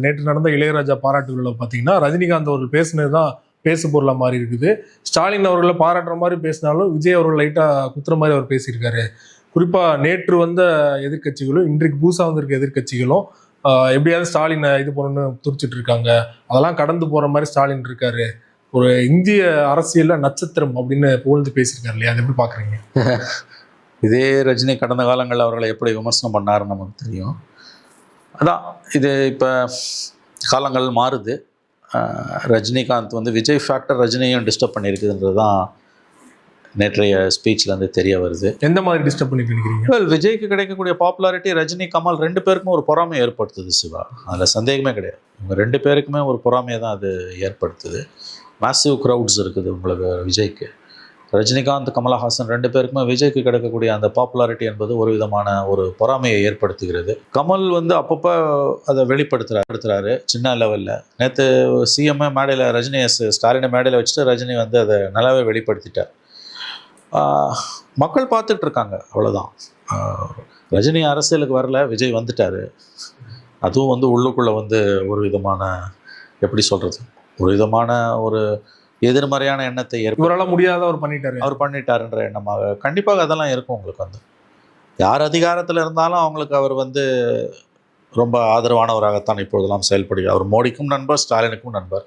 நேற்று நடந்த இளையராஜா பாராட்டு விழா பார்த்தீங்கன்னா ரஜினிகாந்த் அவர்கள் பேசினது தான் பேசு பொருளா மாறி இருக்குது. ஸ்டாலின் அவர்களை பாராட்டுற மாதிரி பேசினாலும் விஜய் அவர்கள் லைட்டா குத்துற மாதிரி அவர் பேசியிருக்காரு. குறிப்பா நேற்று வந்த எதிர்க்கட்சிகளும் இன்றைக்கு புதுசா வந்திருக்க எதிர்க்கட்சிகளும் எப்படியாவது ஸ்டாலினை இது பண்ணணும்னு துடிச்சிட்டு இருக்காங்க. அதெல்லாம் கடந்து போற மாதிரி ஸ்டாலின் இருக்காரு, ஒரு இந்திய அரசியல்ல நட்சத்திரம் அப்படின்னு புகழ்ந்து பேசியிருக்காரு இல்லையா? அதை எப்படி பாக்குறீங்க? இதே ரஜினி கடந்த காலங்களில் அவர்களை எப்படி விமர்சனம் பண்ணாருன்னு நமக்கு தெரியும். அதான் இது இப்போ காலங்கள் மாறுது. ரஜினிகாந்த் வந்து விஜய் ஃபேக்டர் ரஜினியும் டிஸ்டர்ப் பண்ணியிருக்குதுன்றது தான் நேற்றைய ஸ்பீச்லேருந்து தெரிய வருது. எந்த மாதிரி டிஸ்டர்ப் பண்ணி நினைக்கிறீங்க? விஜய்க்கு கிடைக்கக்கூடிய பாப்புலாரிட்டி ரஜினி கமல் 2 பேருக்குமே ஒரு பொறாமையை ஏற்படுத்துது சிவா, அதில் சந்தேகமே கிடையாது. இவங்க 2 பேருக்குமே ஒரு பொறாமையை தான் அது ஏற்படுத்துது. மேசிவ் க்ரௌட்ஸ் இருக்குது உங்களுக்கு விஜய்க்கு. ரஜினிகாந்த் கமலஹாசன் 2 பேருக்குமே விஜய்க்கு கிடைக்கக்கூடிய அந்த பாப்புலாரிட்டி என்பது ஒரு விதமான ஒரு பொறாமையை ஏற்படுத்துகிறது. கமல் வந்து அப்பப்போ அதை வெளிப்படுத்துறாரு சின்ன லெவலில். நேற்று சிஎம் மேடையில் ஸ்டாலினை மேடையில் வச்சுட்டு ரஜினி வந்து அதை நல்லாவே வெளிப்படுத்திட்டார். மக்கள் பார்த்துட்டு இருக்காங்க, அவ்வளோதான். ரஜினி அரசியலுக்கு வரல, விஜய் வந்துட்டார். அதுவும் வந்து உள்ளுக்குள்ளே வந்து ஒரு விதமான எப்படி சொல்கிறது, ஒரு விதமான ஒரு எதிர்மறையான எண்ணத்தை இவரால் முடியாத அவர் பண்ணிட்டாருன்ற எண்ணமாக கண்டிப்பாக அதெல்லாம் இருக்கும். உங்களுக்கு வந்து யார் அதிகாரத்தில் இருந்தாலும் அவங்களுக்கு அவர் வந்து ரொம்ப ஆதரவானவராகத்தான் இப்பொழுதெல்லாம் செயல்படுகிறார். அவர் மோடிக்கும் நண்பர், ஸ்டாலினுக்கும் நண்பர்.